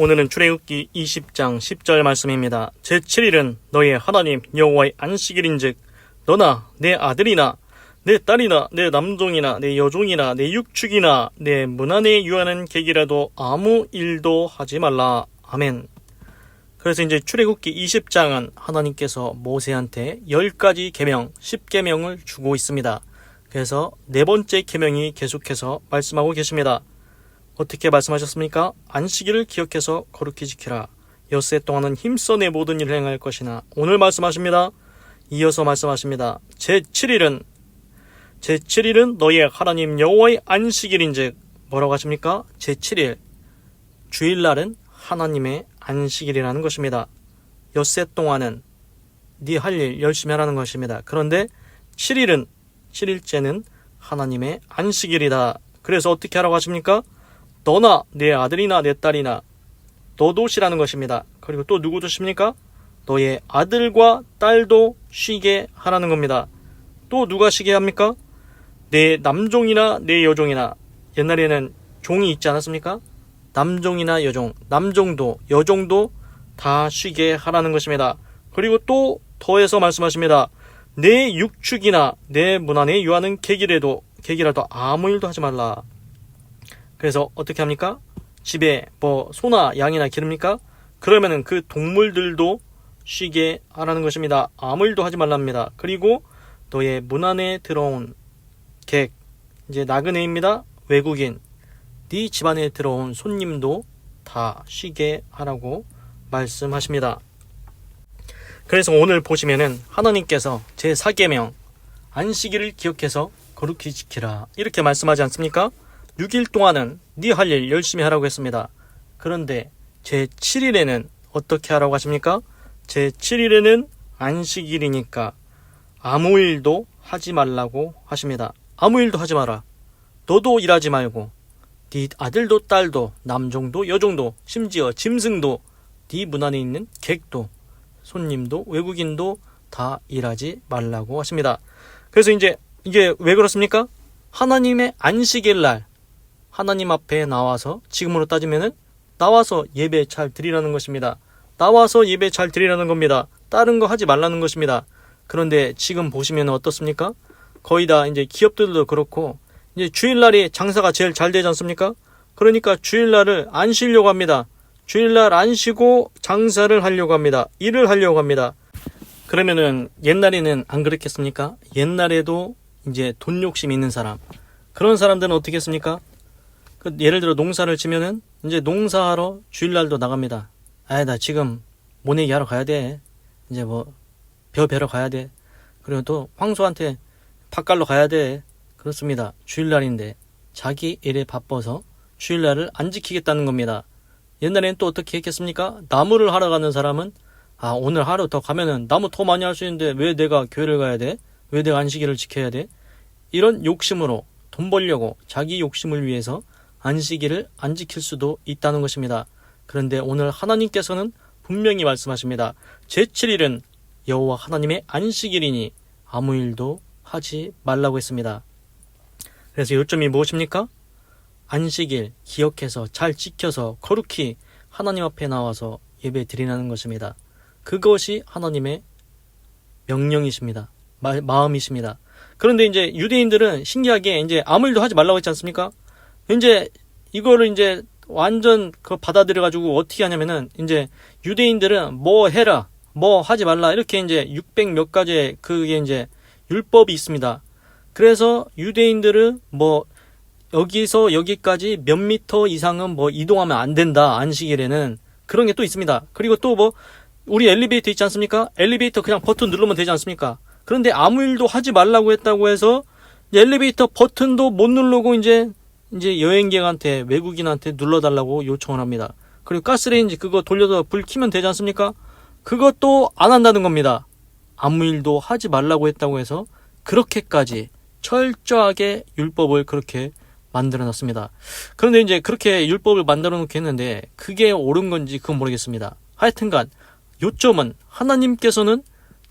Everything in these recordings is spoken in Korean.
오늘은 출애굽기 20장 10절 말씀입니다. 제7일은 너의 하나님 여호와의 안식일인즉 너나 내 아들이나 내 딸이나 내 남종이나 내 여종이나 내 육축이나 내 문 안에 유하는 객이라도 아무 일도 하지 말라. 아멘. 그래서 이제 출애굽기 20장은 하나님께서 모세한테 10가지 계명, 10계명을 주고 있습니다. 그래서 네 번째 계명이 계속해서 말씀하고 계십니다. 어떻게 말씀하셨습니까? 안식일을 기억해서 거룩히 지키라. 엿새 동안은 힘써 내 모든 일을 행할 것이나 오늘 말씀하십니다. 이어서 말씀하십니다. 제7일은 너의 하나님 여호와의 안식일인즉 뭐라고 하십니까? 제7일 주일날은 하나님의 안식일이라는 것입니다. 엿새 동안은 네 할 일 열심히 하라는 것입니다. 그런데 7일째는 하나님의 안식일이다. 그래서 어떻게 하라고 하십니까? 너나 내 아들이나 내 딸이나 너도 쉬라는 것입니다. 그리고 또 누구도 쉽니까? 너의 아들과 딸도 쉬게 하라는 겁니다. 또 누가 쉬게 합니까? 내 남종이나 내 여종이나 옛날에는 종이 있지 않았습니까? 남종이나 여종, 남종도 여종도 다 쉬게 하라는 것입니다. 그리고 또 더해서 말씀하십니다. 내 육축이나 내 문 안에 유하는 객이라도 아무 일도 하지 말라. 그래서 어떻게 합니까? 집에 소나 양이나 기릅니까? 그러면은 그 동물들도 쉬게 하라는 것입니다. 아무 일도 하지 말랍니다. 그리고 너의 문 안에 들어온 객, 이제 나그네입니다. 외국인, 네 집안에 들어온 손님도 다 쉬게 하라고 말씀하십니다. 그래서 오늘 보시면은 하나님께서 제4계명 안식일을 기억해서 거룩히 지키라 이렇게 말씀하지 않습니까? 6일 동안은 네 할 일 열심히 하라고 했습니다. 그런데 제7일에는 어떻게 하라고 하십니까? 제7일에는 안식일이니까 아무 일도 하지 말라고 하십니다. 아무 일도 하지 마라. 너도 일하지 말고 네 아들도 딸도 남종도 여종도 심지어 짐승도 네 문 안에 있는 객도 손님도 외국인도 다 일하지 말라고 하십니다. 그래서 이제 이게 왜 그렇습니까? 하나님의 안식일 날 하나님 앞에 나와서 지금으로 따지면은 나와서 예배 잘 드리라는 것입니다. 나와서 예배 잘 드리라는 겁니다. 다른 거 하지 말라는 것입니다. 그런데 지금 보시면 어떻습니까? 거의 다 이제 기업들도 그렇고 이제 주일날이 장사가 제일 잘 되지 않습니까? 그러니까 주일날을 안 쉬려고 합니다. 주일날 안 쉬고 장사를 하려고 합니다. 일을 하려고 합니다. 그러면은 옛날에는 안 그렇겠습니까? 옛날에도 이제 돈 욕심 있는 사람, 그런 사람들은 어떻게 했습니까? 예를 들어 농사를 지면은 이제 농사하러 주일날도 나갑니다. 나 지금 모내기 하러 가야 돼. 이제 벼 베러 가야 돼. 그리고 또 황소한테 밥 갈러 가야 돼. 그렇습니다. 주일날인데 자기 일에 바빠서 주일날을 안 지키겠다는 겁니다. 옛날에는 또 어떻게 했겠습니까? 나무를 하러 가는 사람은 오늘 하루 더 가면은 나무 더 많이 할 수 있는데 왜 내가 교회를 가야 돼? 왜 내가 안식일을 지켜야 돼? 이런 욕심으로 돈 벌려고 자기 욕심을 위해서 안식일을 안 지킬 수도 있다는 것입니다. 그런데 오늘 하나님께서는 분명히 말씀하십니다. 제7일은 여호와 하나님의 안식일이니 아무 일도 하지 말라고 했습니다. 그래서 요점이 무엇입니까? 안식일 기억해서 잘 지켜서 거룩히 하나님 앞에 나와서 예배 드리라는 것입니다. 그것이 하나님의 명령이십니다. 마음이십니다. 그런데 이제 유대인들은 신기하게 이제 아무 일도 하지 말라고 했지 않습니까? 이제 이거를 이제 완전 받아들여 가지고 어떻게 하냐면은 이제 유대인들은 뭐 해라, 뭐 하지 말라 이렇게 이제 600 몇 가지의 그게 이제 율법이 있습니다. 그래서 유대인들은 여기서 여기까지 몇 미터 이상은 이동하면 안 된다. 안식일에는 그런 게 또 있습니다. 그리고 또 우리 엘리베이터 있지 않습니까? 엘리베이터 그냥 버튼 누르면 되지 않습니까? 그런데 아무 일도 하지 말라고 했다고 해서 엘리베이터 버튼도 못 누르고 이제 여행객한테 외국인한테 눌러달라고 요청을 합니다. 그리고 가스레인지 그거 돌려서 불 켜면 되지 않습니까? 그것도 안 한다는 겁니다. 아무 일도 하지 말라고 했다고 해서 그렇게까지 철저하게 율법을 그렇게 만들어 놨습니다. 그런데 이제 그렇게 율법을 만들어 놓게 했는데 그게 옳은 건지 그건 모르겠습니다. 하여튼간 요점은 하나님께서는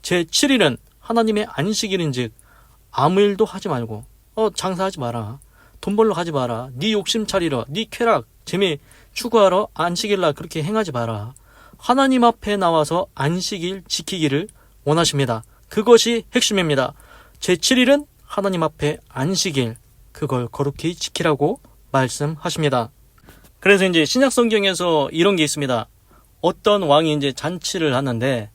제7일은 하나님의 안식일인즉 아무 일도 하지 말고 장사하지 마라. 돈 벌러 가지 마라. 네 욕심 차리러, 네 쾌락, 재미 추구하러 안식일날 그렇게 행하지 마라. 하나님 앞에 나와서 안식일 지키기를 원하십니다. 그것이 핵심입니다. 제7일은 하나님 앞에 안식일, 그걸 거룩히 지키라고 말씀하십니다. 그래서 이제 신약 성경에서 이런 게 있습니다. 어떤 왕이 이제 잔치를 하는데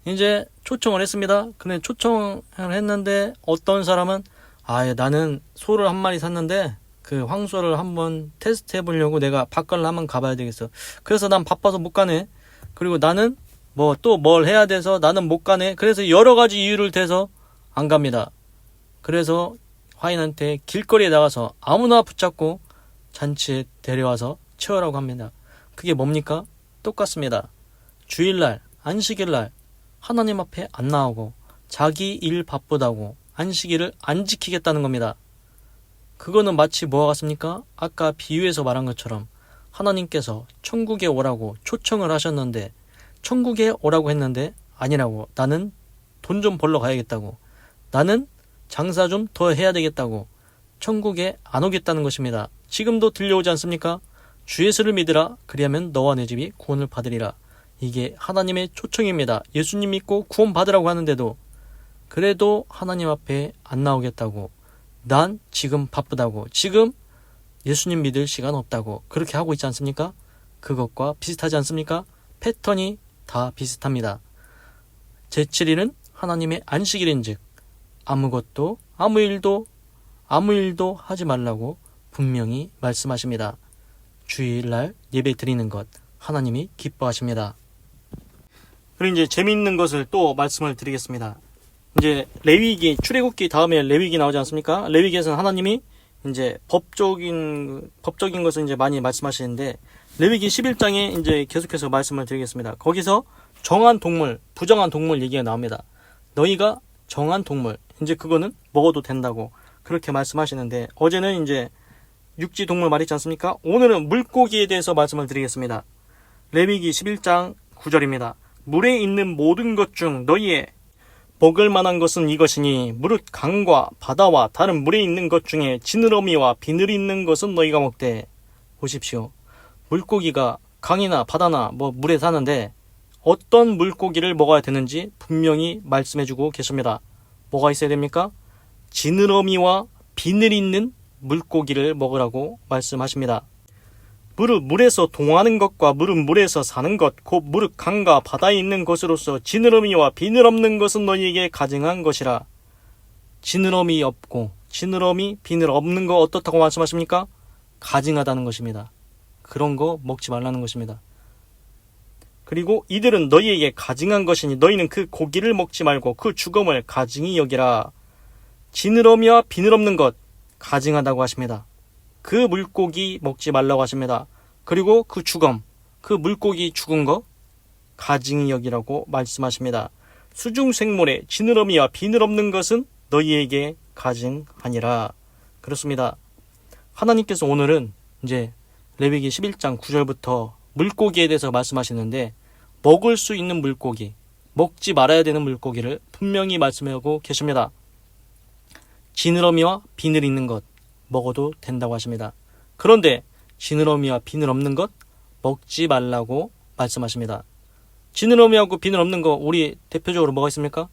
이제 초청을 했습니다. 근데 초청을 했는데 어떤 사람은 나는 소를 한 마리 샀는데 그 황소를 한번 테스트 해보려고 내가 바깥을 한번 가봐야 되겠어. 그래서 난 바빠서 못 가네. 그리고 나는 뭐 또 뭘 해야 돼서 나는 못 가네. 그래서 여러 가지 이유를 대서 안 갑니다. 그래서 화인한테 길거리에 나가서 아무나 붙잡고 잔치에 데려와서 채우라고 합니다. 그게 뭡니까? 똑같습니다. 주일날, 안식일날 하나님 앞에 안 나오고 자기 일 바쁘다고 안식일을 안 지키겠다는 겁니다. 그거는 마치 뭐와 같습니까? 아까 비유에서 말한 것처럼 하나님께서 천국에 오라고 초청을 하셨는데 천국에 오라고 했는데 아니라고, 나는 돈 좀 벌러 가야겠다고, 나는 장사 좀 더 해야 되겠다고 천국에 안 오겠다는 것입니다. 지금도 들려오지 않습니까? 주 예수를 믿으라, 그리하면 너와 내 집이 구원을 받으리라. 이게 하나님의 초청입니다. 예수님 믿고 구원 받으라고 하는데도 그래도 하나님 앞에 안 나오겠다고, 난 지금 바쁘다고, 지금 예수님 믿을 시간 없다고 그렇게 하고 있지 않습니까? 그것과 비슷하지 않습니까? 패턴이 다 비슷합니다. 제7일은 하나님의 안식일인즉 아무것도 아무 일도 하지 말라고 분명히 말씀하십니다. 주일날 예배 드리는 것 하나님이 기뻐하십니다. 그리고 이제 재미있는 것을 또 말씀을 드리겠습니다. 이제 레위기, 출애굽기 다음에 레위기 나오지 않습니까? 레위기에서는 하나님이 이제 법적인 것을 이제 많이 말씀하시는데 레위기 11장에 이제 계속해서 말씀을 드리겠습니다. 거기서 정한 동물, 부정한 동물 얘기가 나옵니다. 너희가 정한 동물, 이제 그거는 먹어도 된다고 그렇게 말씀하시는데 어제는 이제 육지 동물 말했지 않습니까? 오늘은 물고기에 대해서 말씀을 드리겠습니다. 레위기 11장 9절입니다. 물에 있는 모든 것 중 너희의 먹을 만한 것은 이것이니 무릇 강과 바다와 다른 물에 있는 것 중에 지느러미와 비늘이 있는 것은 너희가 먹되. 보십시오. 물고기가 강이나 바다나 물에 사는데 어떤 물고기를 먹어야 되는지 분명히 말씀해주고 계십니다. 뭐가 있어야 됩니까? 지느러미와 비늘이 있는 물고기를 먹으라고 말씀하십니다. 무릇 물에서 동하는 것과 무릇 물에서 사는 것, 곧 무릇 강과 바다에 있는 것으로서 지느러미와 비늘 없는 것은 너희에게 가증한 것이라. 지느러미 없고 지느러미, 비늘 없는 거 어떻다고 말씀하십니까? 가증하다는 것입니다. 그런 거 먹지 말라는 것입니다. 그리고 이들은 너희에게 가증한 것이니 너희는 그 고기를 먹지 말고 그 죽음을 가증히 여기라. 지느러미와 비늘 없는 것 가증하다고 하십니다. 그 물고기 먹지 말라고 하십니다. 그리고 그 죽음, 그 물고기 죽은 거 가증히 여기라고 말씀하십니다. 수중생물에 지느러미와 비늘 없는 것은 너희에게 가증하니라. 그렇습니다. 하나님께서 오늘은 이제 레위기 11장 9절부터 물고기에 대해서 말씀하시는데 먹을 수 있는 물고기, 먹지 말아야 되는 물고기를 분명히 말씀하고 계십니다. 지느러미와 비늘 있는 것 먹어도 된다고 하십니다. 그런데 지느러미와 비늘 없는 것 먹지 말라고 말씀하십니다. 지느러미하고 비늘 없는 거 우리 대표적으로 뭐가 있습니까?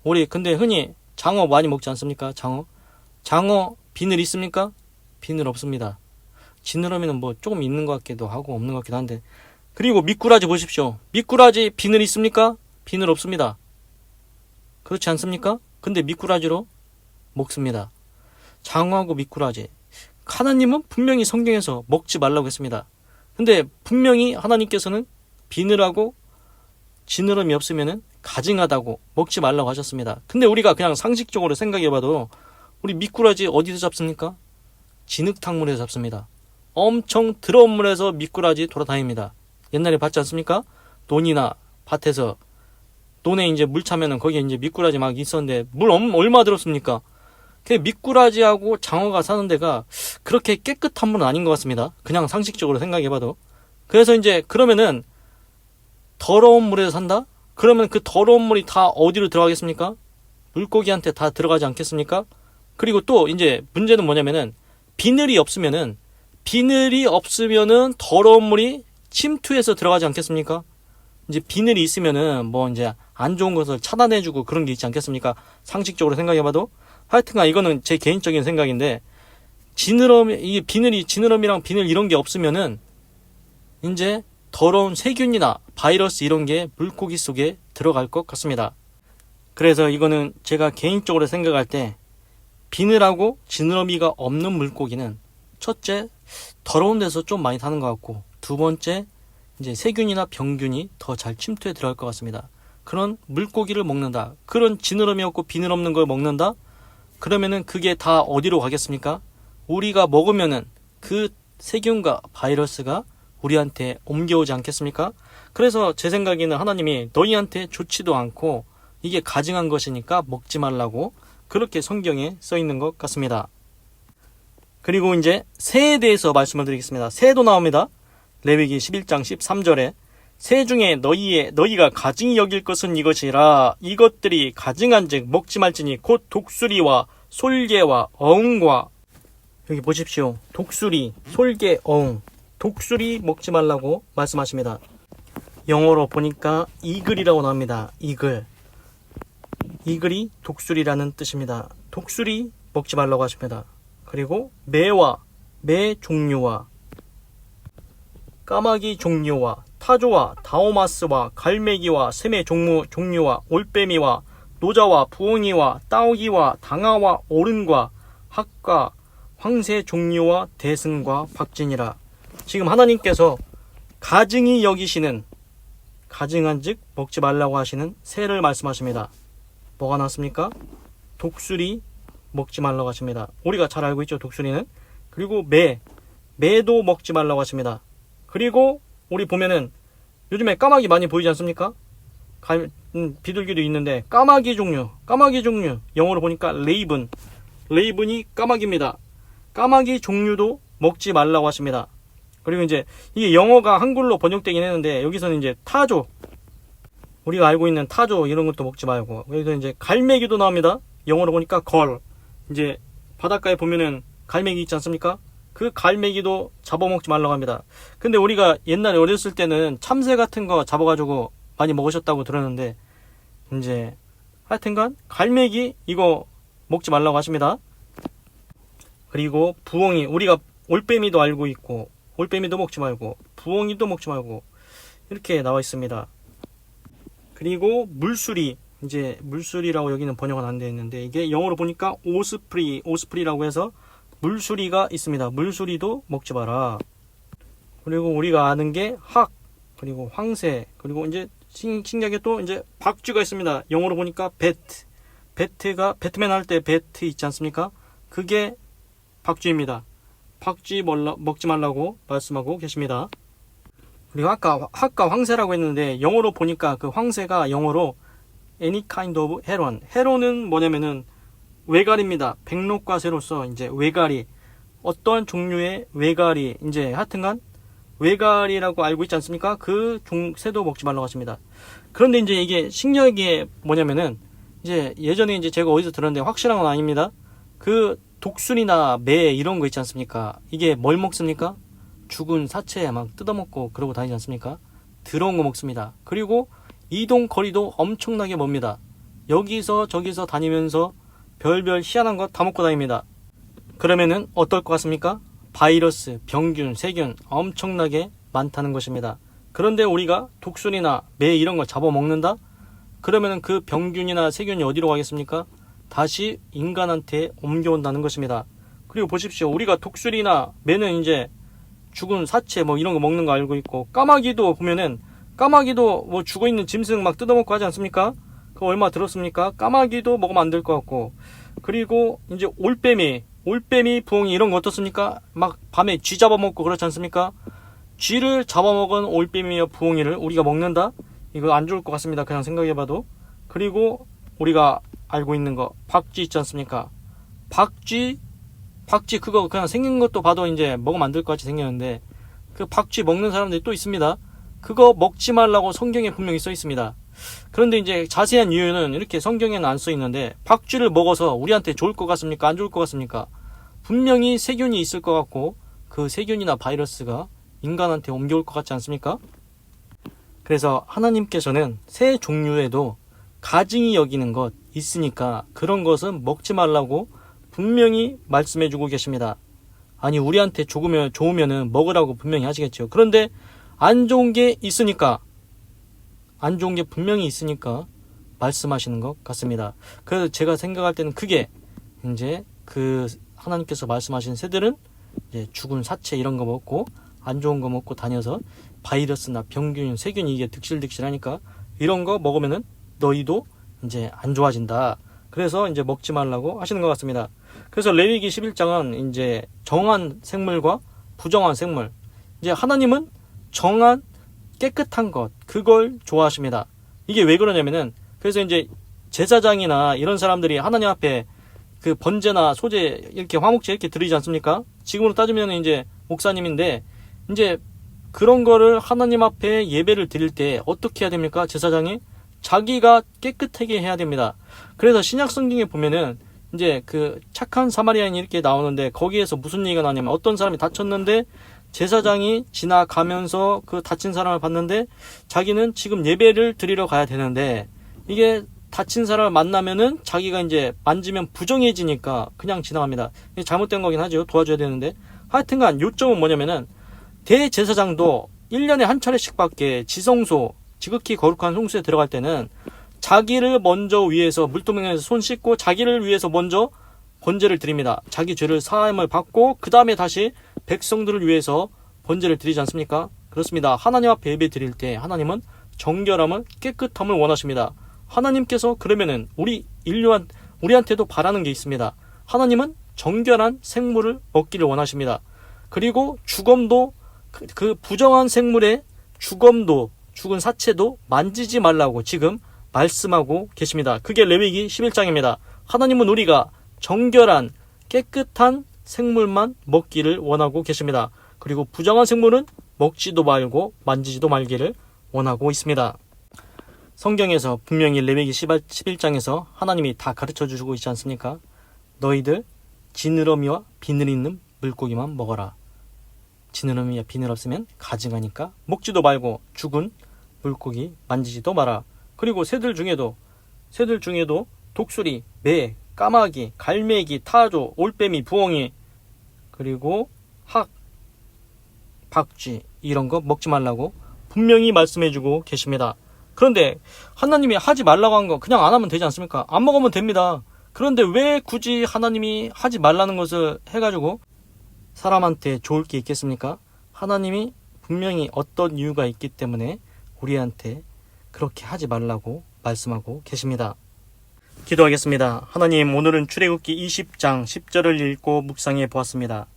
우리 근데 흔히 장어 많이 먹지 않습니까? 장어 비늘 있습니까? 비늘 없습니다. 지느러미는 조금 있는 것 같기도 하고 없는 것 같기도 한데. 그리고 미꾸라지 보십시오. 미꾸라지 비늘 있습니까? 비늘 없습니다. 그렇지 않습니까? 근데 미꾸라지로 먹습니다. 장어하고 미꾸라지, 하나님은 분명히 성경에서 먹지 말라고 했습니다. 근데 분명히 하나님께서는 비늘하고 지느러미 없으면 가증하다고 먹지 말라고 하셨습니다. 근데 우리가 그냥 상식적으로 생각해봐도 우리 미꾸라지 어디서 잡습니까? 진흙탕물에서 잡습니다. 엄청 더러운 물에서 미꾸라지 돌아다닙니다. 옛날에 봤지 않습니까? 논이나 밭에서 논에 이제 물 차면은 거기에 이제 미꾸라지 막 있었는데 물 얼마 들었습니까? 그 미꾸라지하고 장어가 사는 데가 그렇게 깨끗한 물은 아닌 것 같습니다. 그냥 상식적으로 생각해봐도. 그래서 이제 그러면은 더러운 물에서 산다? 그러면 그 더러운 물이 다 어디로 들어가겠습니까? 물고기한테 다 들어가지 않겠습니까? 그리고 또 이제 문제는 뭐냐면은 비늘이 없으면은 비늘이 없으면은 더러운 물이 침투해서 들어가지 않겠습니까? 이제 비늘이 있으면은 뭐 이제 안 좋은 것을 차단해주고 그런 게 있지 않겠습니까? 상식적으로 생각해봐도. 하여튼간 이거는 제 개인적인 생각인데, 이게 지느러미랑 비늘 이런 게 없으면은 이제 더러운 세균이나 바이러스 이런 게 물고기 속에 들어갈 것 같습니다. 그래서 이거는 제가 개인적으로 생각할 때 비늘하고 지느러미가 없는 물고기는 첫째, 더러운 데서 좀 많이 사는 것 같고, 두 번째, 이제 세균이나 병균이 더 잘 침투해 들어갈 것 같습니다. 그런 물고기를 먹는다. 그런 지느러미 없고 비늘 없는 걸 먹는다? 그러면은 그게 다 어디로 가겠습니까? 우리가 먹으면은 그 세균과 바이러스가 우리한테 옮겨오지 않겠습니까? 그래서 제 생각에는 하나님이 너희한테 좋지도 않고 이게 가증한 것이니까 먹지 말라고 그렇게 성경에 써 있는 것 같습니다. 그리고 이제 새에 대해서 말씀을 드리겠습니다. 새도 나옵니다. 레위기 11장 13절에 새 중에 너희가 가증히 여길 것은 이것이라. 이것들이 가증한즉 먹지 말지니 곧 독수리와 솔개와 어흥과, 여기 보십시오. 독수리, 솔개, 어흥. 독수리 먹지 말라고 말씀하십니다. 영어로 보니까 이글이라고 나옵니다. 이글이 독수리라는 뜻입니다. 독수리 먹지 말라고 하십니다. 그리고 매 종류와 까마귀 종류와 타조와 다오마스와 갈매기와 샘의 종류와 올빼미와 노자와 부엉이와 따오기와 당아와 어른과 학과 황새 종류와 대승과 박진이라. 지금 하나님께서 가증히 여기시는, 가증한즉 먹지 말라고 하시는 새를 말씀하십니다. 뭐가 나왔습니까? 독수리 먹지 말라고 하십니다. 우리가 잘 알고 있죠, 독수리는. 그리고 매도 먹지 말라고 하십니다. 그리고 우리 보면은 요즘에 까마귀 많이 보이지 않습니까? 비둘기도 있는데 까마귀 종류 영어로 보니까 레이븐이 까마귀입니다. 까마귀 종류도 먹지 말라고 하십니다. 그리고 이제 이게 영어가 한글로 번역되긴 했는데 여기서는 이제 타조, 우리가 알고 있는 타조 이런 것도 먹지 말고, 여기서 이제 갈매기도 나옵니다. 영어로 보니까 이제 바닷가에 보면은 갈매기 있지 않습니까? 그 갈매기도 잡아먹지 말라고 합니다. 근데 우리가 옛날에 어렸을 때는 참새 같은 거 잡아가지고 많이 먹으셨다고 들었는데, 이제 하여튼간 갈매기 이거 먹지 말라고 하십니다. 그리고 부엉이, 우리가 올빼미도 알고 있고 올빼미도 먹지 말고 부엉이도 먹지 말고 이렇게 나와 있습니다. 그리고 물수리, 이제 물수리라고 여기는 번역은 안 되어 있는데 이게 영어로 보니까 오스프리라고 해서 물수리가 있습니다. 물수리도 먹지 마라. 그리고 우리가 아는 게 그리고 황새, 그리고 이제 신기하게 또 이제 박쥐가 있습니다. 영어로 보니까 배트가 배트맨 할 때 배트 있지 않습니까? 그게 박쥐입니다. 박쥐 먹지 말라고 말씀하고 계십니다. 그리고 아까 황새라고 했는데 영어로 보니까 그 황새가 영어로 any kind of heron. 헤론은 뭐냐면은 외가리입니다. 백록과 새로서 이제 외가리, 어떤 종류의 외가리, 이제 하여튼간 외가리라고 알고 있지 않습니까? 그 새도 먹지 말라고 하십니다. 그런데 이제 이게 신기하게 뭐냐면은 이제 예전에 이제 제가 어디서 들었는데 확실한 건 아닙니다. 그 독수리나 매 이런 거 있지 않습니까? 이게 뭘 먹습니까? 죽은 사체 막 뜯어먹고 그러고 다니지 않습니까? 더러운 거 먹습니다. 그리고 이동 거리도 엄청나게 멉니다. 여기서 저기서 다니면서 별별 희한한 거 다 먹고 다닙니다. 그러면은 어떨 것 같습니까? 바이러스, 병균, 세균 엄청나게 많다는 것입니다. 그런데 우리가 독수리나 매 이런 걸 잡아먹는다? 그러면은 그 병균이나 세균이 어디로 가겠습니까? 다시 인간한테 옮겨온다는 것입니다. 그리고 보십시오. 우리가 독수리나 매는 이제 죽은 사체 뭐 이런 거 먹는 거 알고 있고, 까마귀도 보면은 까마귀도 뭐 죽어있는 짐승 막 뜯어먹고 하지 않습니까? 그거 얼마 들었습니까? 까마귀도 먹으면 안 될 것 같고, 그리고 이제 올빼미, 부엉이 이런 거 어떻습니까? 막 밤에 쥐 잡아먹고 그렇지 않습니까? 쥐를 잡아먹은 올빼미와 부엉이를 우리가 먹는다? 이거 안 좋을 것 같습니다. 그냥 생각해봐도. 그리고 우리가 알고 있는 거 박쥐 있지 않습니까? 박쥐 그거 그냥 생긴 것도 봐도 이제 먹으면 안 될 것 같이 생겼는데 그 박쥐 먹는 사람들이 또 있습니다. 그거 먹지 말라고 성경에 분명히 써 있습니다. 그런데 이제 자세한 이유는 이렇게 성경에는 안 써 있는데, 박쥐를 먹어서 우리한테 좋을 것 같습니까? 안 좋을 것 같습니까? 분명히 세균이 있을 것 같고, 그 세균이나 바이러스가 인간한테 옮겨올 것 같지 않습니까? 그래서 하나님께서는 새 종류에도 가증히 여기는 것 있으니까 그런 것은 먹지 말라고 분명히 말씀해주고 계십니다. 아니, 우리한테 좋으면은 먹으라고 분명히 하시겠죠. 그런데 안 좋은 게 있으니까, 안 좋은 게 분명히 있으니까 말씀하시는 것 같습니다. 그래서 제가 생각할 때는 그게 이제 그 하나님께서 말씀하신 새들은 이제 죽은 사체 이런 거 먹고 안 좋은 거 먹고 다녀서 바이러스나 병균, 세균이 이게 득실득실하니까 이런 거 먹으면은 너희도 이제 안 좋아진다. 그래서 이제 먹지 말라고 하시는 것 같습니다. 그래서 레위기 11장은 이제 정한 생물과 부정한 생물. 이제 하나님은 정한 깨끗한 것, 그걸 좋아하십니다. 이게 왜 그러냐면은, 그래서 이제 제사장이나 이런 사람들이 하나님 앞에 그 번제나 소제 이렇게 화목제 이렇게 드리지 않습니까? 지금으로 따지면 이제 목사님인데, 이제 그런 거를 하나님 앞에 예배를 드릴 때 어떻게 해야 됩니까? 제사장이 자기가 깨끗하게 해야 됩니다. 그래서 신약 성경에 보면은 이제 그 착한 사마리아인이 이렇게 나오는데 거기에서 무슨 얘기가 나냐면 어떤 사람이 다쳤는데 제사장이 지나가면서 그 다친 사람을 봤는데 자기는 지금 예배를 드리러 가야 되는데 이게 다친 사람을 만나면은 자기가 이제 만지면 부정해지니까 그냥 지나갑니다. 이게 잘못된 거긴 하죠. 도와줘야 되는데. 하여튼간 요점은 뭐냐면은 대제사장도 1년에 한 차례씩 밖에 지성소, 지극히 거룩한 성소에 들어갈 때는 자기를 먼저 위해서 물두멍에서 손 씻고 자기를 위해서 먼저 번제를 드립니다. 자기 죄를 사함을 받고 그 다음에 다시 백성들을 위해서 번제를 드리지 않습니까? 그렇습니다. 하나님 앞에 예배 드릴 때 하나님은 정결함을, 깨끗함을 원하십니다. 하나님께서 그러면은 우리한테도 바라는 게 있습니다. 하나님은 정결한 생물을 먹기를 원하십니다. 그리고 죽음도 그 부정한 생물의 죽음도 죽은 사체도 만지지 말라고 지금 말씀하고 계십니다. 그게 레위기 11장입니다. 하나님은 우리가 정결한 깨끗한 생물만 먹기를 원하고 계십니다. 그리고 부정한 생물은 먹지도 말고 만지지도 말기를 원하고 있습니다. 성경에서 분명히 레위기 11장에서 하나님이 다 가르쳐 주고 있지 않습니까? 너희들 지느러미와 비늘 있는 물고기만 먹어라. 지느러미와 비늘 없으면 가증하니까 먹지도 말고 죽은 물고기 만지지도 마라. 그리고 새들 중에도 독수리, 매, 까마귀, 갈매기, 타조, 올빼미, 부엉이, 그리고 학, 박쥐 이런 거 먹지 말라고 분명히 말씀해주고 계십니다. 그런데 하나님이 하지 말라고 한 거 그냥 안 하면 되지 않습니까? 안 먹으면 됩니다. 그런데 왜 굳이 하나님이 하지 말라는 것을 해가지고 사람한테 좋을 게 있겠습니까? 하나님이 분명히 어떤 이유가 있기 때문에 우리한테 그렇게 하지 말라고 말씀하고 계십니다. 기도하겠습니다. 하나님, 오늘은 출애굽기 20장 10절을 읽고 묵상해 보았습니다.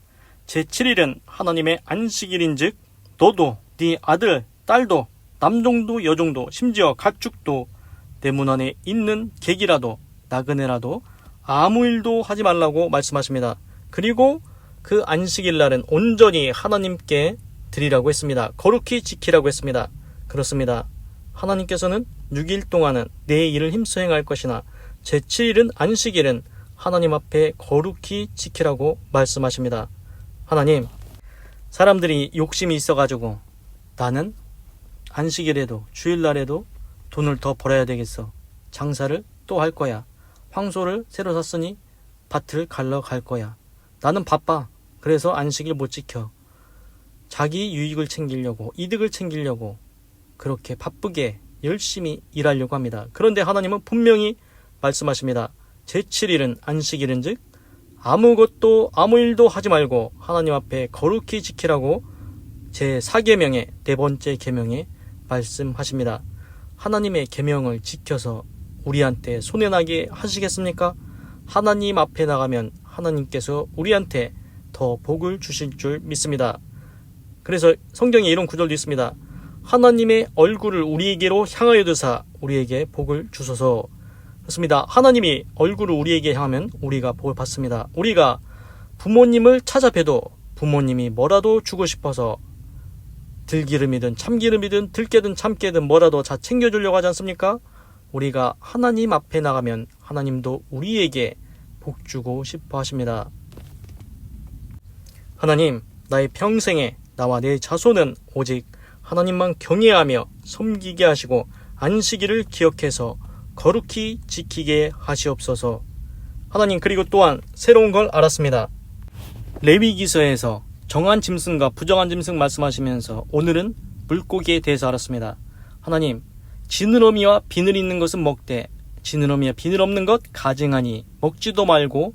제7일은 하나님의 안식일인즉 너도 네 아들, 딸도 남종도 여종도 심지어 가축도 내 문 안에 있는 객이라도 나그네라도 아무 일도 하지 말라고 말씀하십니다. 그리고 그 안식일 날은 온전히 하나님께 드리라고 했습니다. 거룩히 지키라고 했습니다. 그렇습니다. 하나님께서는 6일 동안은 내 일을 힘써 행할 것이나 제7일은 안식일은 하나님 앞에 거룩히 지키라고 말씀하십니다. 하나님, 사람들이 욕심이 있어가지고 나는 안식일에도 주일날에도 돈을 더 벌어야 되겠어. 장사를 또 할 거야. 황소를 새로 샀으니 밭을 갈러 갈 거야. 나는 바빠. 그래서 안식일 못 지켜. 자기 유익을 챙기려고, 이득을 챙기려고 그렇게 바쁘게 열심히 일하려고 합니다. 그런데 하나님은 분명히 말씀하십니다. 제7일은 안식일인즉 아무 일도 하지 말고 하나님 앞에 거룩히 지키라고 제4계명의 네 번째 계명에 말씀하십니다. 하나님의 계명을 지켜서 우리한테 손해나게 하시겠습니까? 하나님 앞에 나가면 하나님께서 우리한테 더 복을 주실 줄 믿습니다. 그래서 성경에 이런 구절도 있습니다. 하나님의 얼굴을 우리에게로 향하여 드사 우리에게 복을 주소서. 그렇습니다. 하나님이 얼굴을 우리에게 향하면 우리가 복을 받습니다. 우리가 부모님을 찾아뵈도 부모님이 뭐라도 주고 싶어서 들기름이든 참기름이든 들깨든 참깨든 뭐라도 다 챙겨주려고 하지 않습니까? 우리가 하나님 앞에 나가면 하나님도 우리에게 복 주고 싶어 하십니다. 하나님, 나의 평생에 나와 내 자손은 오직 하나님만 경외하며 섬기게 하시고 안식일을 기억해서 거룩히 지키게 하시옵소서. 하나님, 그리고 또한 새로운 걸 알았습니다. 레위기서에서 정한 짐승과 부정한 짐승 말씀하시면서 오늘은 물고기에 대해서 알았습니다. 하나님, 지느러미와 비늘 있는 것은 먹되 지느러미와 비늘 없는 것 가증하니 먹지도 말고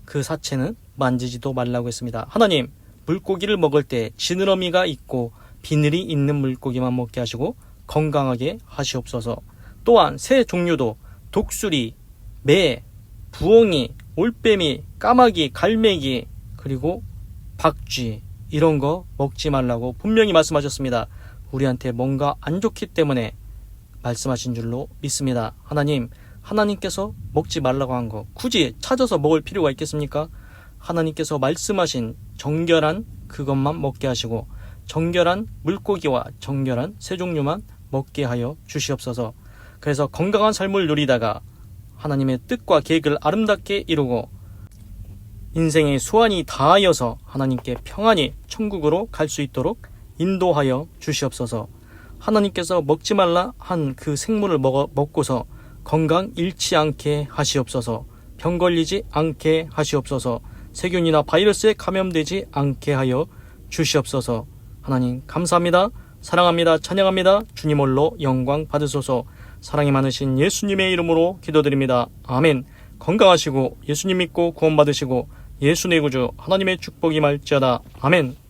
그 사체는 만지지도 말라고 했습니다. 하나님, 물고기를 먹을 때 지느러미가 있고 비늘이 있는 물고기만 먹게 하시고 건강하게 하시옵소서. 또한 새 종류도 독수리, 매, 부엉이, 올빼미, 까마귀, 갈매기, 그리고 박쥐, 이런 거 먹지 말라고 분명히 말씀하셨습니다. 우리한테 뭔가 안 좋기 때문에 말씀하신 줄로 믿습니다. 하나님, 하나님께서 먹지 말라고 한 거 굳이 찾아서 먹을 필요가 있겠습니까? 하나님께서 말씀하신 정결한 그것만 먹게 하시고 정결한 물고기와 정결한 새 종류만 먹게 하여 주시옵소서. 그래서 건강한 삶을 누리다가 하나님의 뜻과 계획을 아름답게 이루고 인생의 소원이 다하여서 하나님께 평안히 천국으로 갈 수 있도록 인도하여 주시옵소서. 하나님께서 먹지 말라 한 그 생물을 먹고서 건강 잃지 않게 하시옵소서. 병 걸리지 않게 하시옵소서. 세균이나 바이러스에 감염되지 않게 하여 주시옵소서. 하나님 감사합니다. 사랑합니다. 찬양합니다. 주님 홀로 영광 받으소서. 사랑이 많으신 예수님의 이름으로 기도드립니다. 아멘. 건강하시고 예수님 믿고 구원 받으시고 예수 내 구주 하나님의 축복이 말지어다. 아멘.